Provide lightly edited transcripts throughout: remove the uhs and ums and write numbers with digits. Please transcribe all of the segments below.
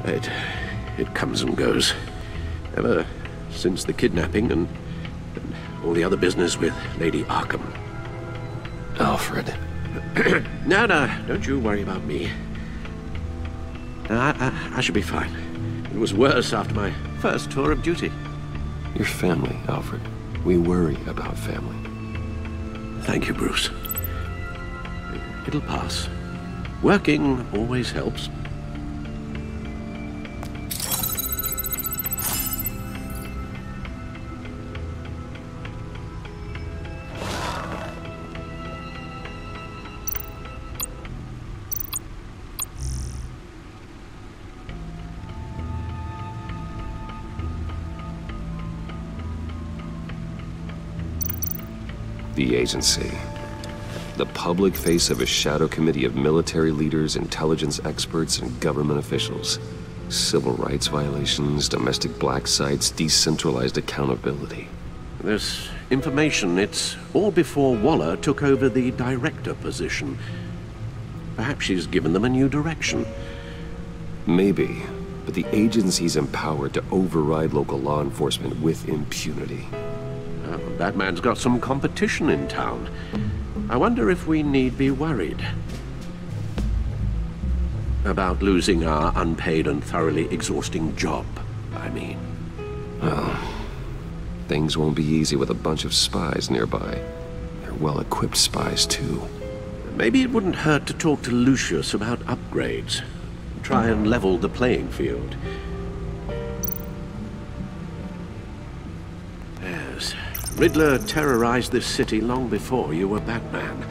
It comes and goes. Ever since the kidnapping and all the other business with Lady Arkham. Alfred. No, don't you worry about me. I should be fine. It was worse after my first tour of duty. Your family, Alfred. We worry about family. Thank you, Bruce. It'll pass. Working always helps. The agency. The public face of a shadow committee of military leaders, intelligence experts, and government officials. Civil rights violations, domestic black sites, decentralized accountability. This information, it's all before Waller took over the director position. Perhaps she's given them a new direction. Maybe, but the agency's empowered to override local law enforcement with impunity. Batman's got some competition in town. I wonder if we need be worried about losing our unpaid and thoroughly exhausting job, I mean. Well, things won't be easy with a bunch of spies nearby. They're well-equipped spies, too. Maybe it wouldn't hurt to talk to Lucius about upgrades. Try and level the playing field. Yes. Riddler terrorized this city long before you were Batman.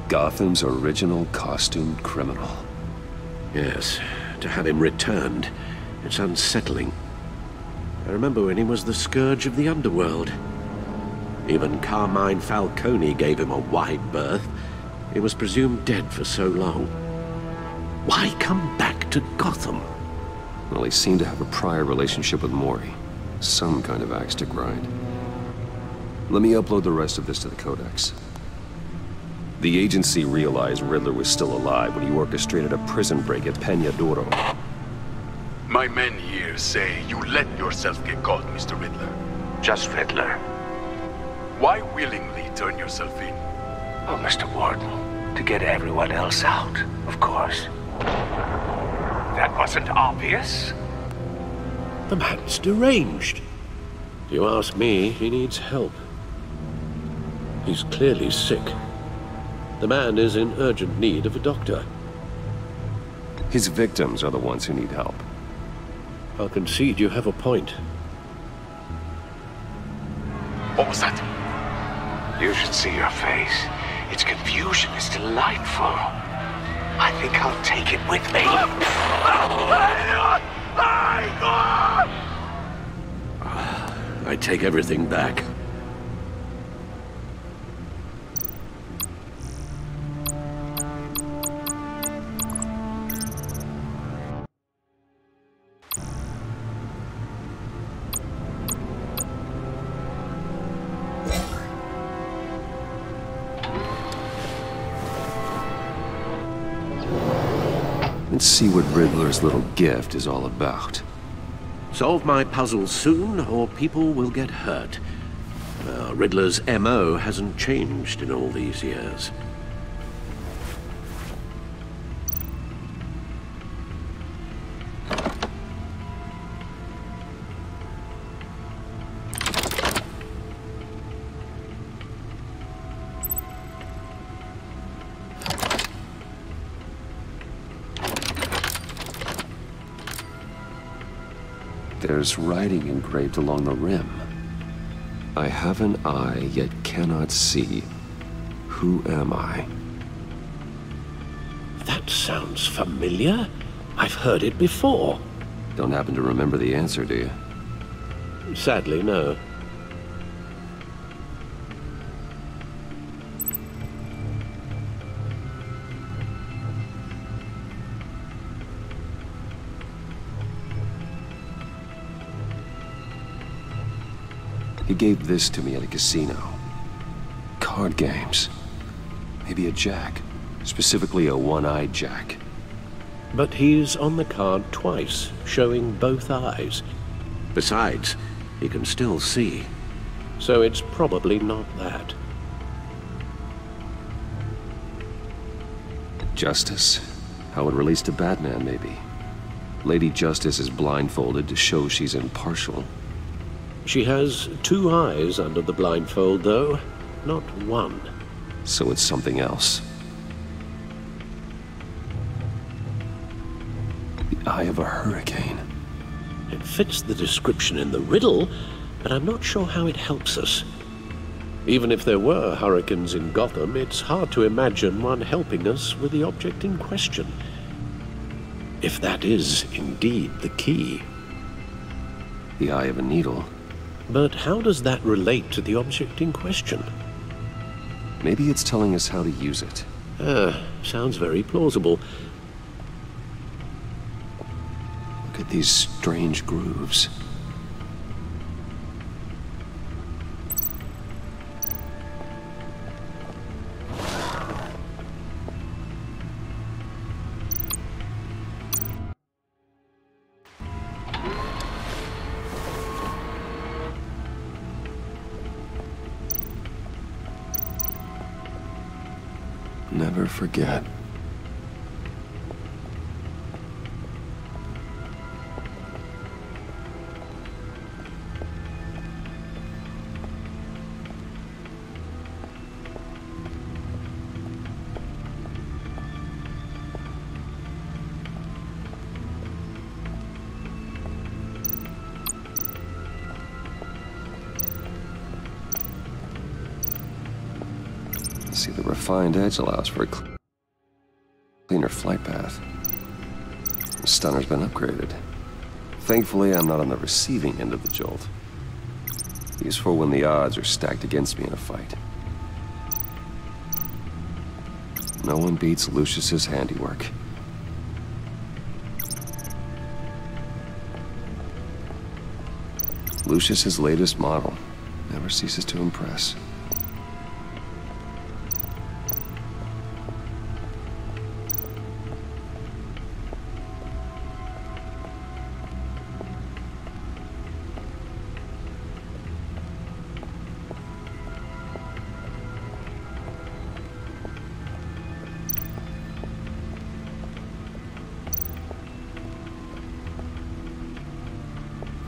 Gotham's original costumed criminal. Yes, to have him returned, it's unsettling. I remember when he was the scourge of the underworld. Even Carmine Falcone gave him a wide berth. He was presumed dead for so long. Why come back to Gotham? Well, he seemed to have a prior relationship with Mori. Some kind of axe to grind. Let me upload the rest of this to the Codex. The agency realized Riddler was still alive when he orchestrated a prison break at Peña Duro. My men here say you let yourself get caught, Mr. Riddler. Just Riddler. Why willingly turn yourself in? Oh, Mr. Warden, to get everyone else out, of course. That wasn't obvious. The man's deranged. If you ask me, he needs help. He's clearly sick. The man is in urgent need of a doctor. His victims are the ones who need help. I'll concede you have a point. What was that? You should see your face. Its confusion is delightful. I think I'll take it with me. I take everything back. Let's see what Riddler's little gift is all about. Solve my puzzle soon, or people will get hurt. Riddler's MO hasn't changed in all these years. There's writing engraved along the rim. I have an eye, yet cannot see. Who am I? That sounds familiar. I've heard it before. Don't happen to remember the answer, do you? Sadly, no. He gave this to me at a casino. Card games. Maybe a jack. Specifically a one-eyed jack. But he's on the card twice, showing both eyes. Besides, he can still see. So it's probably not that. Justice? How it relates to Batman, maybe. Lady Justice is blindfolded to show she's impartial. She has two eyes under the blindfold, though, not one. So it's something else. The eye of a hurricane. It fits the description in the riddle, but I'm not sure how it helps us. Even if there were hurricanes in Gotham, it's hard to imagine one helping us with the object in question. If that is indeed the key. The eye of a needle. But how does that relate to the object in question? Maybe it's telling us how to use it. Sounds very plausible. Look at these strange grooves. Never forget. See, the refined edge allows for a cleaner flight path. The stunner's been upgraded. Thankfully, I'm not on the receiving end of the jolt. Useful when the odds are stacked against me in a fight. No one beats Lucius's handiwork. Lucius's latest model never ceases to impress.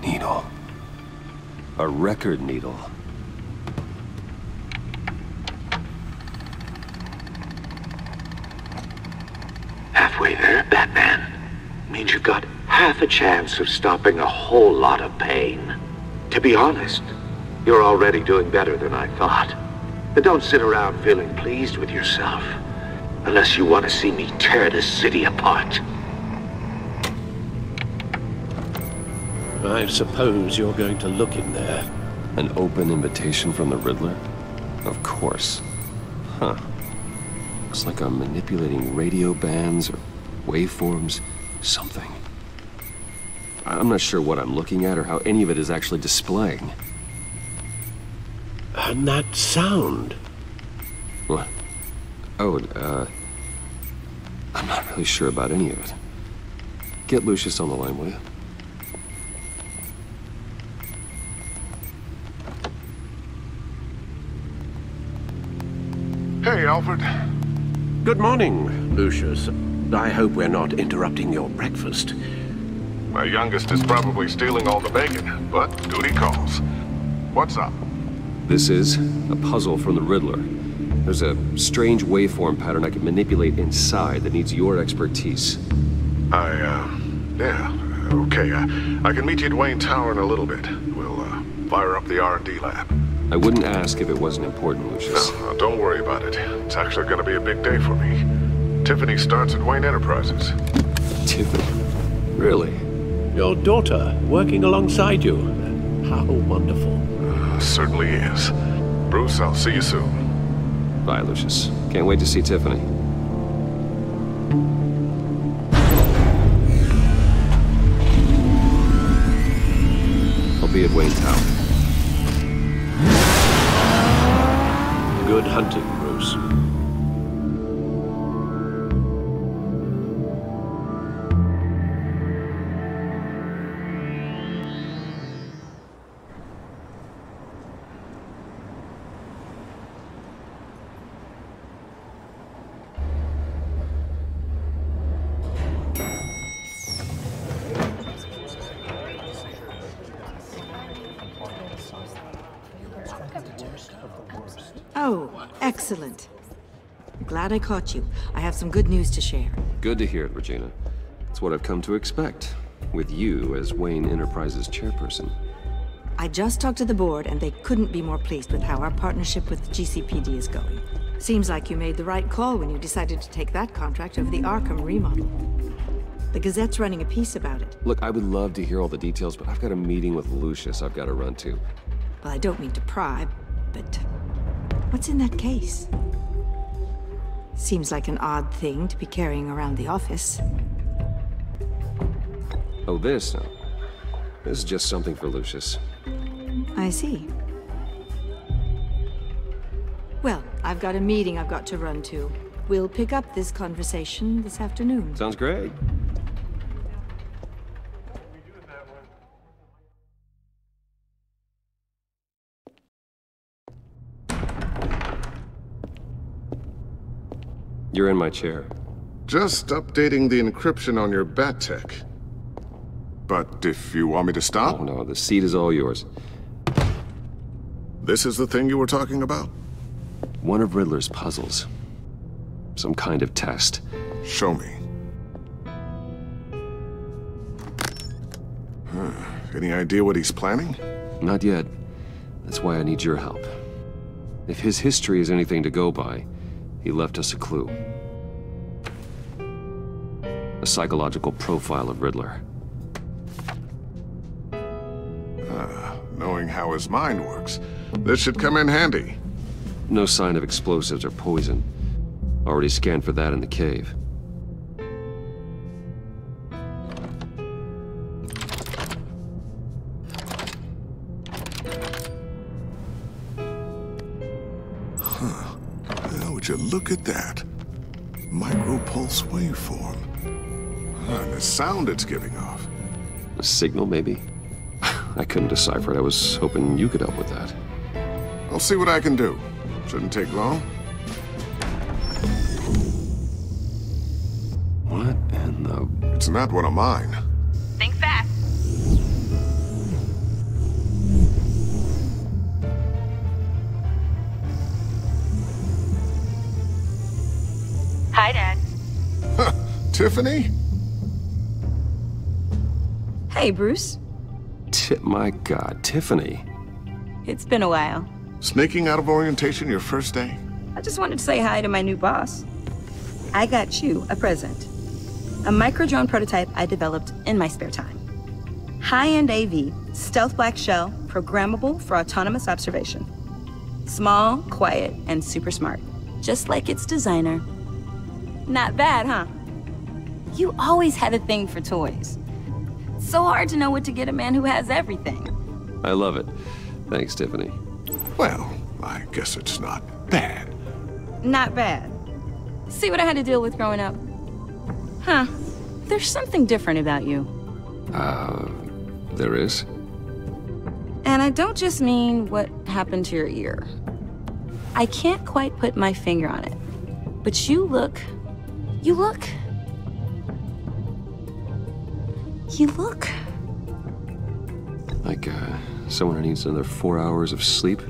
Needle. A record needle. Halfway there, Batman. Means you've got half a chance of stopping a whole lot of pain. To be honest, you're already doing better than I thought. But don't sit around feeling pleased with yourself. Unless you want to see me tear this city apart. I suppose you're going to look in there. An open invitation from the Riddler? Of course. Huh. Looks like I'm manipulating radio bands or waveforms. Something. I'm not sure what I'm looking at or how any of it is actually displaying. And that sound. What? Oh, I'm not really sure about any of it. Get Lucius on the line, will you? Hey, Alfred. Good morning, Lucius. I hope we're not interrupting your breakfast. My youngest is probably stealing all the bacon, but duty calls. What's up? This is a puzzle from the Riddler. There's a strange waveform pattern I can manipulate inside that needs your expertise. Yeah, okay. I can meet you at Wayne Tower in a little bit. We'll, fire up the R&D lab. I wouldn't ask if it wasn't important, Lucius. No, don't worry about it. It's actually gonna be a big day for me. Tiffany starts at Wayne Enterprises. Tiffany? Really? Your daughter working alongside you. How wonderful. Certainly is. Bruce, I'll see you soon. Bye, Lucius. Can't wait to see Tiffany. I'll be at Wayne Tower. Good hunting, Bruce. Excellent. Glad I caught you. I have some good news to share. Good to hear it, Regina. It's what I've come to expect, with you as Wayne Enterprises chairperson. I just talked to the board, and they couldn't be more pleased with how our partnership with GCPD is going. Seems like you made the right call when you decided to take that contract over the Arkham remodel. The Gazette's running a piece about it. Look, I would love to hear all the details, but I've got a meeting with Lucius I've got to run to. Well, I don't mean to pry, but what's in that case? Seems like an odd thing to be carrying around the office. Oh, this? No. This is just something for Lucius. I see. Well, I've got a meeting I've got to run to. We'll pick up this conversation this afternoon. Sounds great. You're in my chair. Just updating the encryption on your bat tech. But if you want me to stop, Oh no, the seat is all yours. this is the thing you were talking about? One of Riddler's puzzles. Some kind of test. Show me. Any idea what he's planning? Not yet. That's why I need your help. If his history is anything to go by, he left us a clue. A psychological profile of Riddler. Knowing how his mind works, this should come in handy. No sign of explosives or poison. Already scanned for that in the cave. Now, would you look at that? Micropulse waveform. And the sound it's giving off. A signal, maybe? I couldn't decipher it. I was hoping you could help with that. I'll see what I can do. Shouldn't take long. What in the... It's not one of mine. Think fast. Hi, Dad. Huh, Tiffany? Hey, Bruce. My God, Tiffany. It's been a while. Sneaking out of orientation your first day? I just wanted to say hi to my new boss. I got you a present. A micro-drone prototype I developed in my spare time. High-end AV, stealth black shell, programmable for autonomous observation. Small, quiet, and super smart. Just like its designer. Not bad, huh? You always had a thing for toys. So hard to know what to get a man who has everything. I love it. Thanks, Tiffany. Well, I guess it's not bad. Not bad. See what I had to deal with growing up? Huh. There's something different about you. There is? And I don't just mean what happened to your ear. I can't quite put my finger on it. But you look... Like, someone who needs another 4 hours of sleep?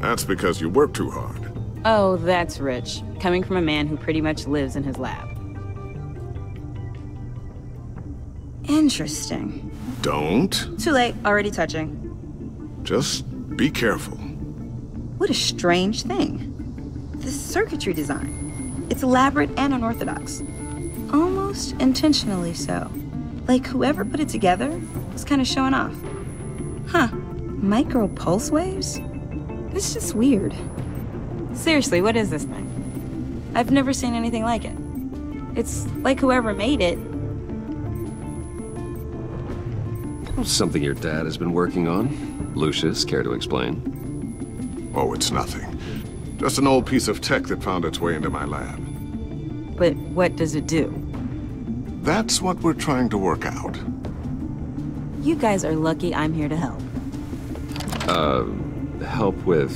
That's because you work too hard. Oh, that's rich. Coming from a man who pretty much lives in his lab. Interesting. Don't. Too late, already touching. Just be careful. What a strange thing. This circuitry design. It's elaborate and unorthodox. Almost intentionally so. Like whoever put it together was kind of showing off. Huh. Micro pulse waves? It's just weird. Seriously, what is this thing? I've never seen anything like it. It's like whoever made it. Something your dad has been working on. Lucius, care to explain? Oh, it's nothing. Just an old piece of tech that found its way into my lab. But what does it do? That's what we're trying to work out. You guys are lucky I'm here to help. Help with...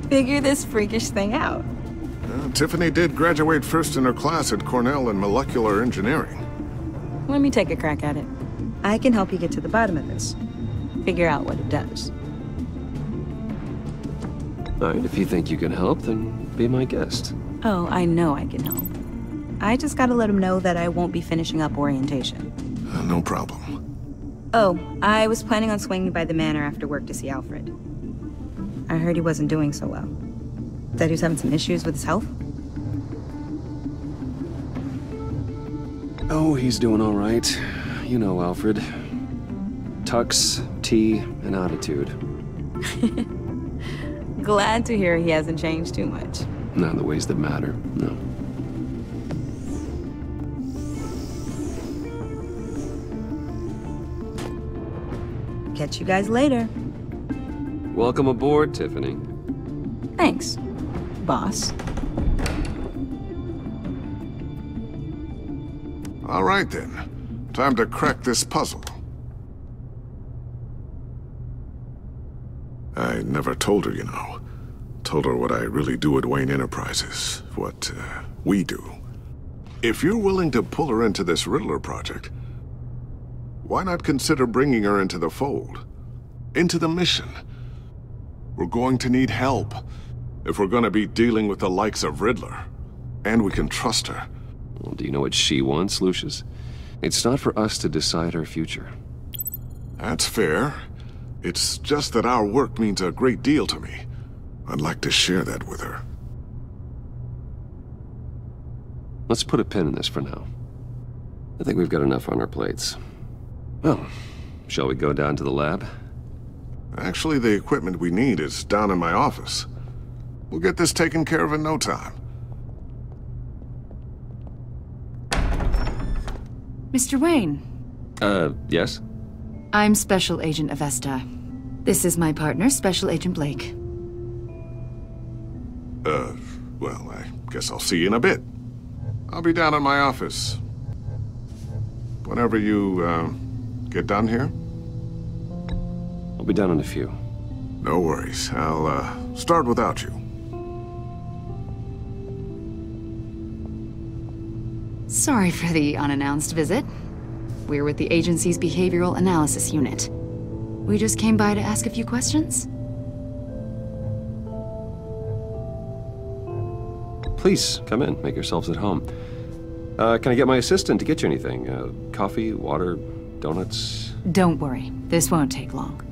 Figure this freakish thing out. Tiffany did graduate first in her class at Cornell in molecular engineering. Let me take a crack at it. I can help you get to the bottom of this. Figure out what it does. All right, if you think you can help, then be my guest. Oh, I know I can help. I just gotta let him know that I won't be finishing up orientation. No problem. Oh, I was planning on swinging by the manor after work to see Alfred. I heard he wasn't doing so well. Said he was having some issues with his health? Oh, he's doing all right. You know Alfred. Tux, tea, and attitude. Glad to hear he hasn't changed too much. Not in the ways that matter, no. Catch you guys later. Welcome aboard, Tiffany. Thanks, boss. All right then. Time to crack this puzzle. I never told her, you know. Told her what I really do at Wayne Enterprises. What, we do. If you're willing to pull her into this Riddler project, why not consider bringing her into the fold? Into the mission? We're going to need help if we're going to be dealing with the likes of Riddler. And we can trust her. Well, do you know what she wants, Lucius? It's not for us to decide her future. That's fair. It's just that our work means a great deal to me. I'd like to share that with her. Let's put a pin in this for now. I think we've got enough on our plates. Well, shall we go down to the lab? Actually, the equipment we need is down in my office. We'll get this taken care of in no time. Mr. Wayne. Yes? I'm Special Agent Avesta. This is my partner, Special Agent Blake. Well, I guess I'll see you in a bit. I'll be down in my office. Whenever you, get done here? I'll be down in a few. No worries. I'll, start without you. Sorry for the unannounced visit. We're with the agency's Behavioral Analysis Unit. We just came by to ask a few questions. Please, come in. Make yourselves at home. Can I get my assistant to get you anything? Coffee, water, donuts? Don't worry. This won't take long.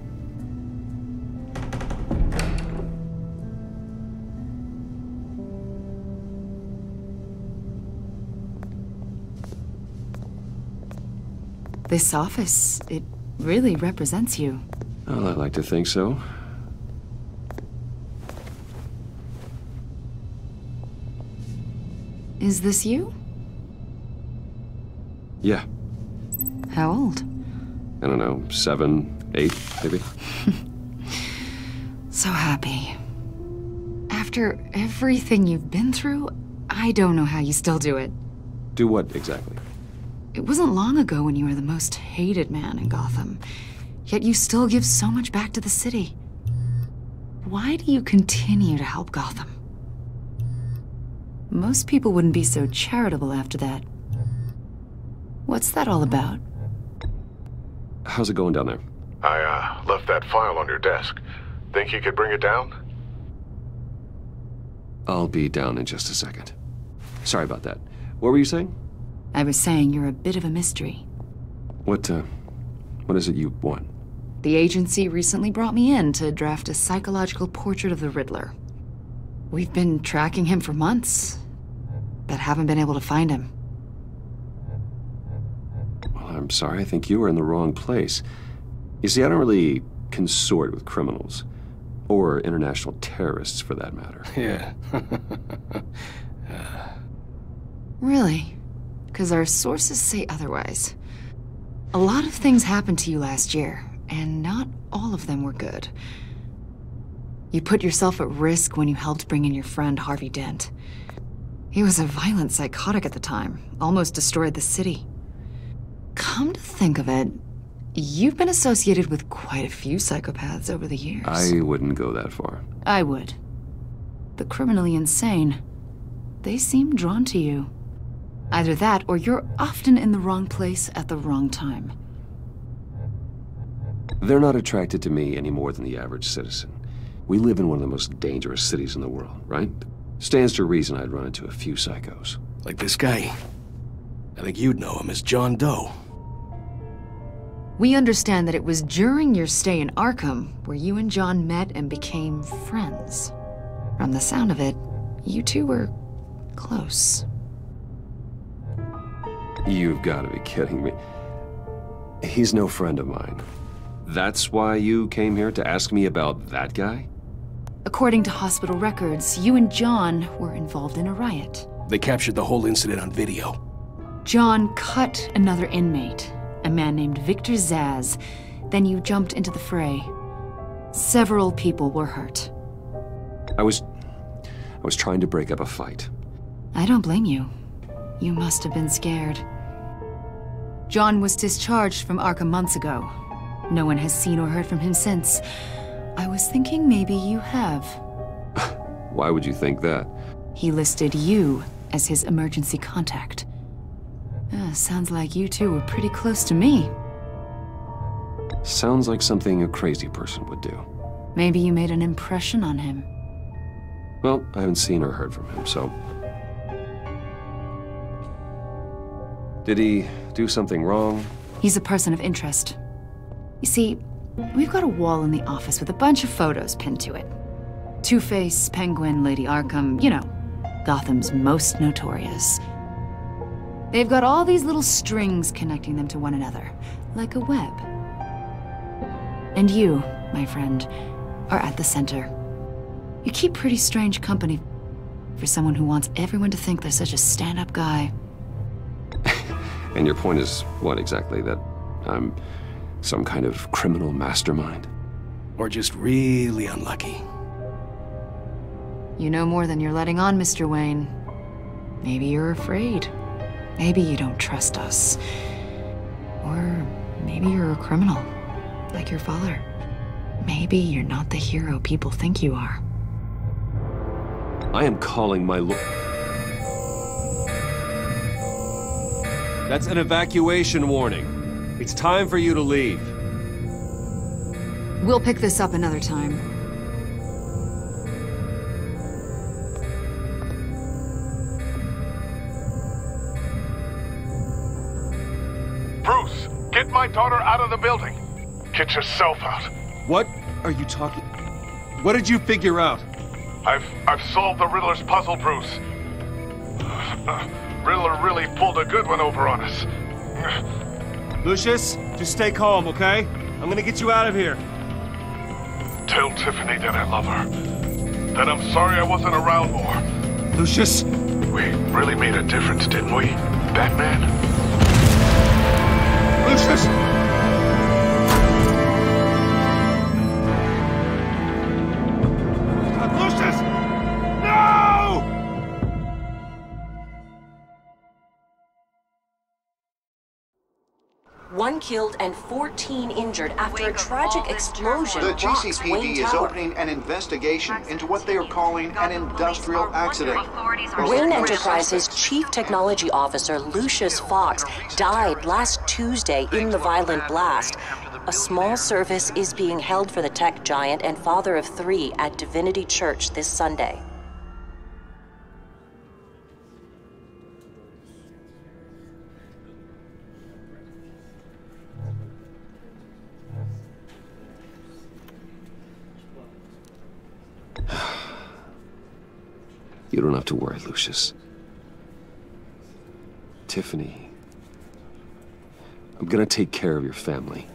This office, it really represents you. Well, I'd like to think so. Is this you? Yeah. How old? I don't know, 7, 8, maybe? So happy. After everything you've been through, I don't know how you still do it. Do what, exactly? It wasn't long ago when you were the most hated man in Gotham, yet you still give so much back to the city. Why do you continue to help Gotham? Most people wouldn't be so charitable after that. What's that all about? How's it going down there? I, left that file on your desk. Think you could bring it down? I'll be down in just a second. Sorry about that. What were you saying? I was saying you're a bit of a mystery. What is it you want? The agency recently brought me in to draft a psychological portrait of the Riddler. We've been tracking him for months, but haven't been able to find him. Well, I'm sorry. I think you were in the wrong place. You see, I don't really consort with criminals. Or international terrorists, for that matter. Yeah. Really? Because our sources say otherwise. A lot of things happened to you last year, and not all of them were good. You put yourself at risk when you helped bring in your friend Harvey Dent. He was a violent psychotic at the time, almost destroyed the city. Come to think of it, you've been associated with quite a few psychopaths over the years. I wouldn't go that far. I would. The criminally insane. They seem drawn to you. Either that, or you're often in the wrong place at the wrong time. They're not attracted to me any more than the average citizen. We live in one of the most dangerous cities in the world, right? Stands to reason I'd run into a few psychos. Like this guy. I think you'd know him as John Doe. We understand that it was during your stay in Arkham where you and John met and became friends. From the sound of it, you two were close. You've got to be kidding me. He's no friend of mine. That's why you came here to ask me about that guy? According to hospital records, you and John were involved in a riot. They captured the whole incident on video. John cut another inmate, a man named Victor Zsasz. Then you jumped into the fray. Several people were hurt. I was trying to break up a fight. I don't blame you. You must have been scared. John was discharged from Arkham months ago. No one has seen or heard from him since. I was thinking maybe you have. Why would you think that? He listed you as his emergency contact. Sounds like you two were pretty close to me. Sounds like something a crazy person would do. Maybe you made an impression on him. Well, I haven't seen or heard from him, so... Did he do something wrong? He's a person of interest. You see, we've got a wall in the office with a bunch of photos pinned to it. Two-Face, Penguin, Lady Arkham, you know, Gotham's most notorious. They've got all these little strings connecting them to one another, like a web. And you, my friend, are at the center. You keep pretty strange company for someone who wants everyone to think they're such a stand-up guy. And your point is what exactly? That I'm some kind of criminal mastermind? Or just really unlucky. You know more than you're letting on, Mr. Wayne. Maybe you're afraid. Maybe you don't trust us. Or maybe you're a criminal, like your father. Maybe you're not the hero people think you are. I am calling my That's an evacuation warning. It's time for you to leave. We'll pick this up another time. Bruce, get my daughter out of the building. Get yourself out. What are you talking... What did you figure out? I've solved the Riddler's puzzle, Bruce. Riddler really pulled a good one over on us. Lucius, just stay calm, okay? I'm gonna get you out of here. Tell Tiffany that I love her. That I'm sorry I wasn't around more. Lucius! We really made a difference, didn't we, Batman? Lucius! Lucius! No! One killed and 14 injured after a tragic explosion The rocks GCPD Wayne is Tower. opening an investigation into what they are calling an industrial accident. Wayne Enterprises' Chief Technology Officer Lucius Fox died last Tuesday in the violent blast. A small service is being held for the tech giant and father of 3 at Divinity Church this Sunday. You don't have to worry, Lucius. Tiffany, I'm gonna take care of your family.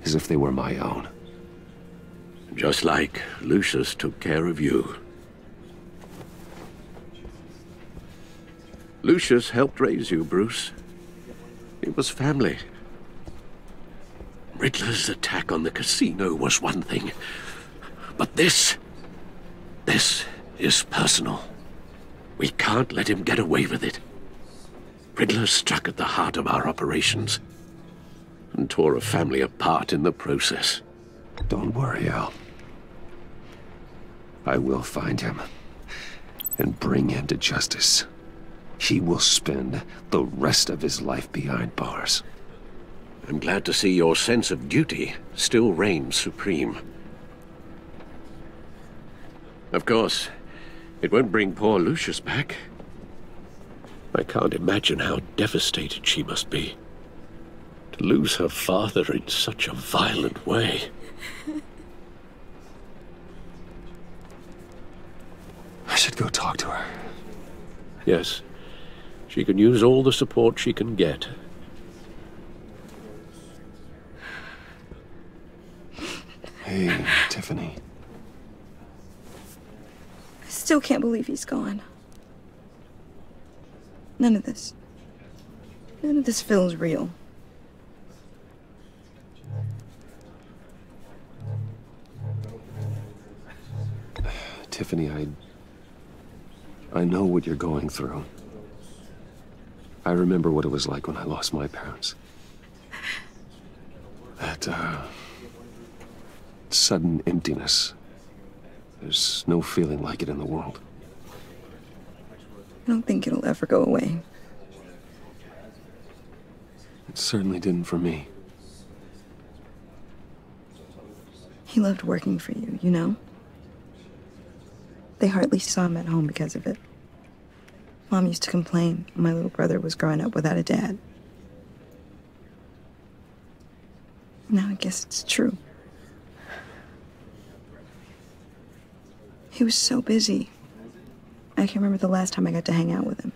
As if they were my own. Just like Lucius took care of you. Lucius helped raise you, Bruce. It was family. Riddler's attack on the casino was one thing. But this is personal. We can't let him get away with it. Riddler struck at the heart of our operations and tore a family apart in the process. Don't worry, Al. I will find him and bring him to justice. He will spend the rest of his life behind bars. I'm glad to see your sense of duty still reigns supreme. Of course, it won't bring poor Lucius back. I can't imagine how devastated she must be. To lose her father in such a violent way. I should go talk to her. Yes, she can use all the support she can get. Hey, Tiffany. I still can't believe he's gone. None of this feels real. Tiffany, I know what you're going through. I remember what it was like when I lost my parents. That, sudden emptiness. There's no feeling like it in the world. I don't think it'll ever go away. It certainly didn't for me. He loved working for you, you know? They hardly saw him at home because of it. Mom used to complain my little brother was growing up without a dad. Now I guess it's true. He was so busy. I can't remember the last time I got to hang out with him.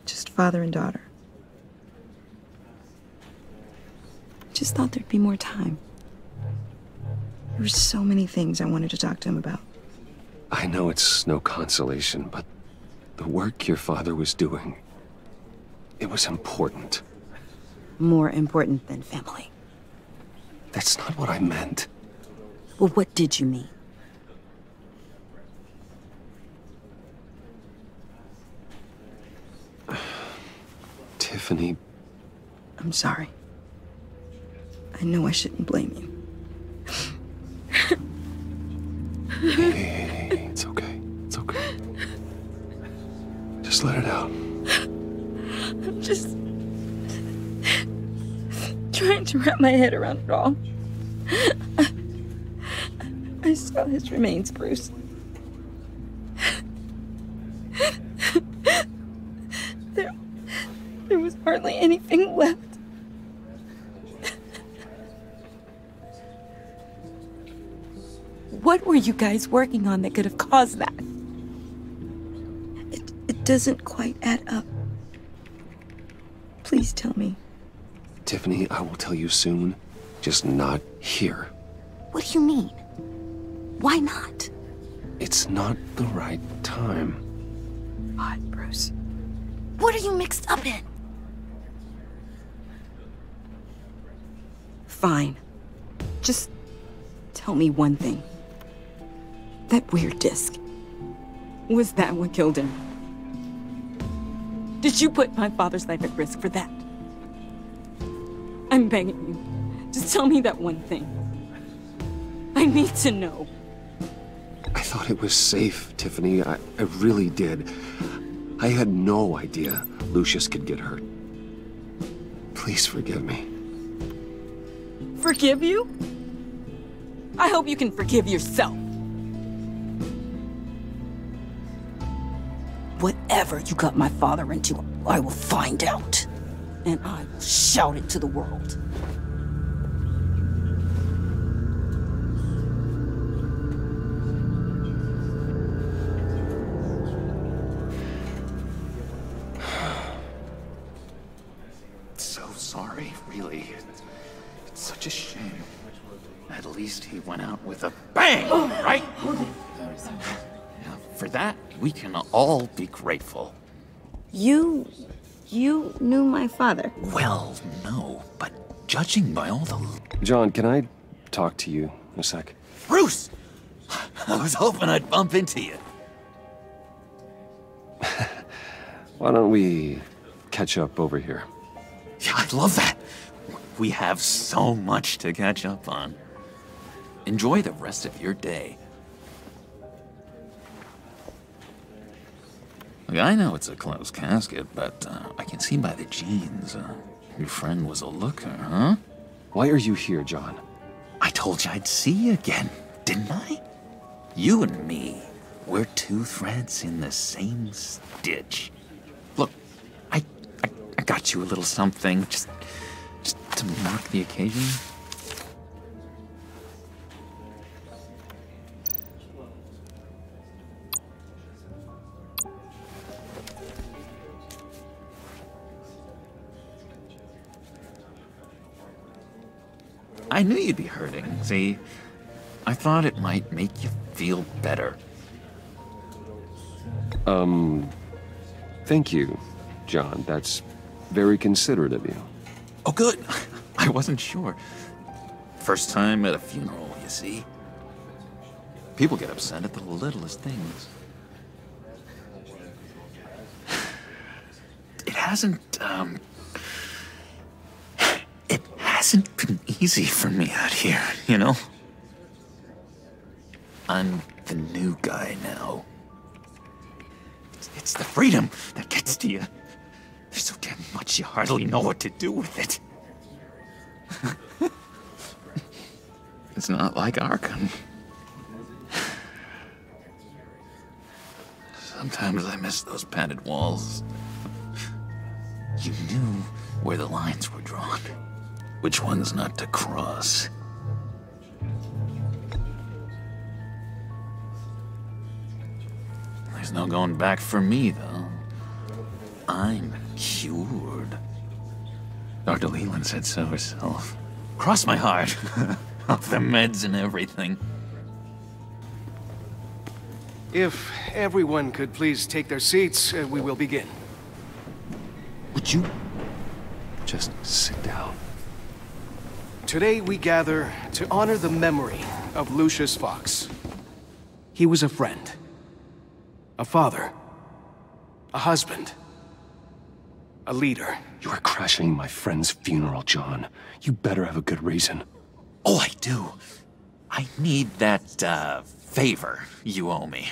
Just father and daughter. Just thought there'd be more time. There were so many things I wanted to talk to him about. I know it's no consolation, but the work your father was doing, it was important. More important than family. That's not what I meant. Well, what did you mean? Tiffany. I'm sorry. I know I shouldn't blame you. Hey, it's okay. It's okay. Just let it out. I'm just trying to wrap my head around it all. I saw his remains, Bruce. There was hardly anything left. What were you guys working on that could have caused that? It doesn't quite add up. Please tell me. Tiffany, I will tell you soon. Just not here. What do you mean? Why not? It's not the right time. What, Bruce? What are you mixed up in? Fine. Just tell me one thing. That weird disc. Was that what killed him? Did you put my father's life at risk for that? I'm begging you. Just tell me that one thing. I need to know. I thought it was safe, Tiffany. I really did. I had no idea Lucius could get hurt. Please forgive me. Forgive you? I hope you can forgive yourself. Whatever you got my father into, I will find out. And I will shout it to the world. So sorry, really. It's such a shame. At least he went out with a bang, right? Yeah, for that, we can all be grateful. You knew my father? Well, no, but judging by all the... John, can I talk to you a sec? Bruce! I was hoping I'd bump into you. Why don't we catch up over here? Yeah, I'd love that. We have so much to catch up on. Enjoy the rest of your day. Look, I know it's a closed casket, but I can see by the jeans, your friend was a looker, huh? Why are you here, John? I told you I'd see you again, didn't I? You and me, we're two threads in the same stitch. Look, I got you a little something, just to mark the occasion. I knew you'd be hurting, see? I thought it might make you feel better. Thank you, John. That's very considerate of you. Oh, good. I wasn't sure. First time at a funeral, you see? People get upset at the littlest things. It hasn't been easy for me out here, you know? I'm the new guy now. It's the freedom that gets to you. There's so damn much you hardly know what to do with it. It's not like Arkham. Sometimes I miss those padded walls. You knew where the lines were drawn. Which ones not to cross. There's no going back for me, though. I'm cured. Dr. Leland said so herself. Cross my heart. Off the meds and everything. If everyone could please take their seats, we will begin. Would you just sit down? Today we gather to honor the memory of Lucius Fox. He was a friend, a father, a husband, a leader. You are crashing my friend's funeral, John. You better have a good reason. Oh, I do. I need that, favor you owe me.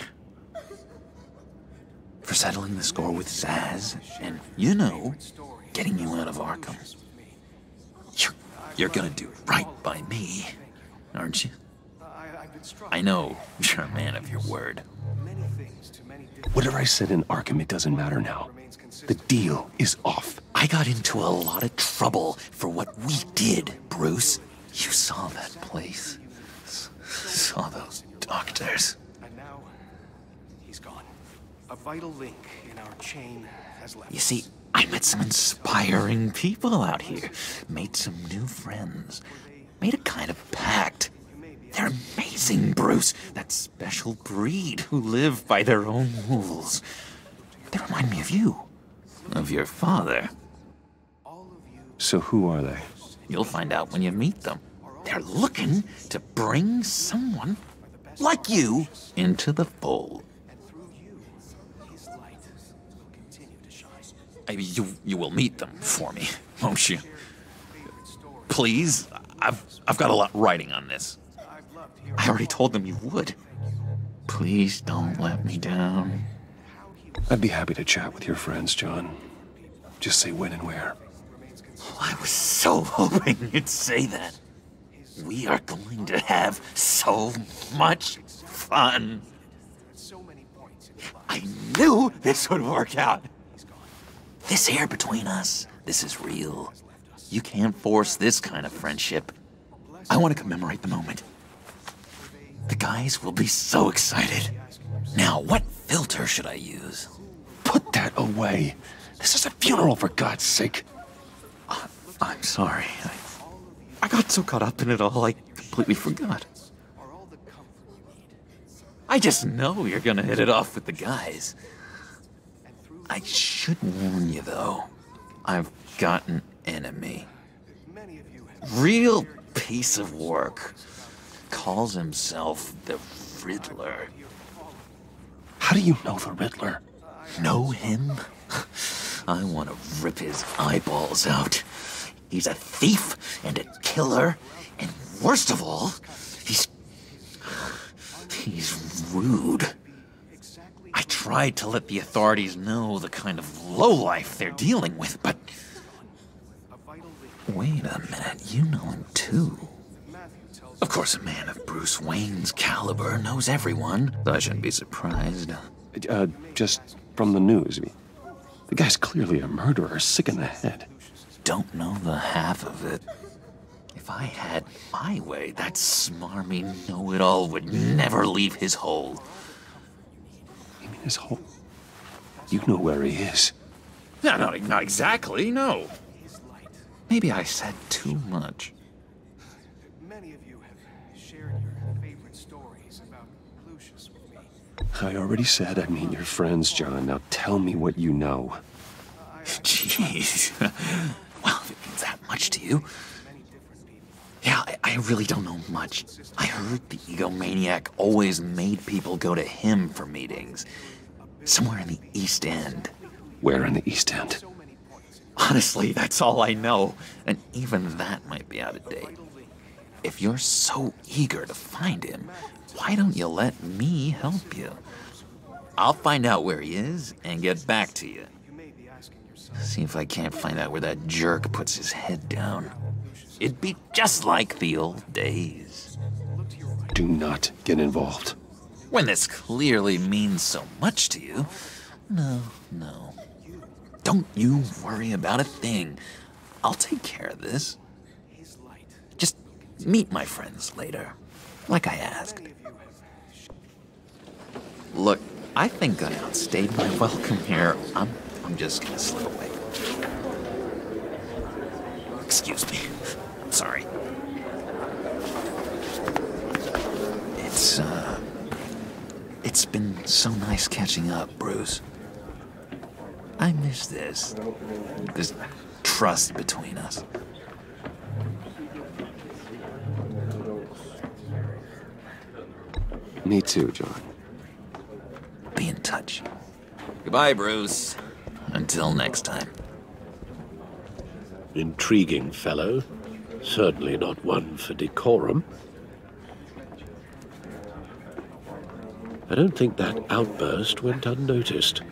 For settling the score with Zaz, and, you know, getting you out of Arkham. You're gonna do right by me, aren't you? I know you're a man of your word. Whatever I said in Arkham, it doesn't matter now. The deal is off. I got into a lot of trouble for what we did, Bruce. You saw that place. Saw those doctors. And now, he's gone. A vital link in our chain has left. You see, I met some inspiring people out here. Made some new friends. Made a kind of pact. They're amazing, Bruce. That special breed who live by their own rules. They remind me of you. Of your father. So who are they? You'll find out when you meet them. They're looking to bring someone like you into the fold. You will meet them for me, won't you? Please, I've got a lot writing on this. I already told them you would. Please don't let me down. I'd be happy to chat with your friends, John. Just say when and where. Oh, I was so hoping you'd say that. We are going to have so much fun. I knew this would work out. This air between us, this is real. You can't force this kind of friendship. I want to commemorate the moment. The guys will be so excited. Now, what filter should I use? Put that away. This is a funeral, for God's sake. I'm sorry. I got so caught up in it all, I completely forgot. I just know you're gonna hit it off with the guys. I should warn you, though. I've got an enemy. Real piece of work. Calls himself the Riddler. How do you know the Riddler? Know him? I want to rip his eyeballs out. He's a thief and a killer, and worst of all, he's rude. I tried to let the authorities know the kind of lowlife they're dealing with, but... Wait a minute, you know him too. Of course, a man of Bruce Wayne's caliber knows everyone, so I shouldn't be surprised. Just from the news. I mean, the guy's clearly a murderer, sick in the head. Don't know the half of it. If I had my way, that smarmy know-it-all would never leave his hole. You mean his hole? You know where he is. No, not exactly, no. Maybe I said too much. Many of you have shared your favorite stories about Lucius with me. I already said I'd meet your friends, John. Now tell me what you know. Jeez. Well, if it means that much to you. Yeah, I really don't know much. I heard the egomaniac always made people go to him for meetings. Somewhere in the East End. Where in the East End? Honestly, that's all I know. And even that might be out of date. If you're so eager to find him, why don't you let me help you? I'll find out where he is and get back to you. See if I can't find out where that jerk puts his head down. It'd be just like the old days. Do not get involved. When this clearly means so much to you. No. Don't you worry about a thing. I'll take care of this. Just meet my friends later, like I asked. Look, I think I outstayed my welcome here. I'm just gonna slip away. Excuse me. I'm sorry. It's been so nice catching up, Bruce. I miss this trust between us. Me too, John. Be in touch. Goodbye, Bruce. Until next time. Intriguing fellow. Certainly not one for decorum. I don't think that outburst went unnoticed.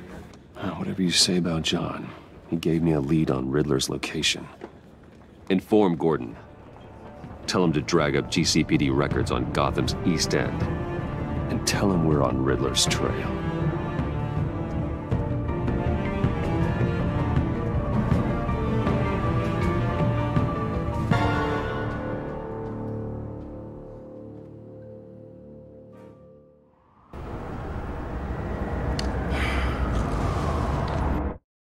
Whatever you say about John, he gave me a lead on Riddler's location. Inform Gordon. Tell him to drag up GCPD records on Gotham's East End. And tell him we're on Riddler's trail.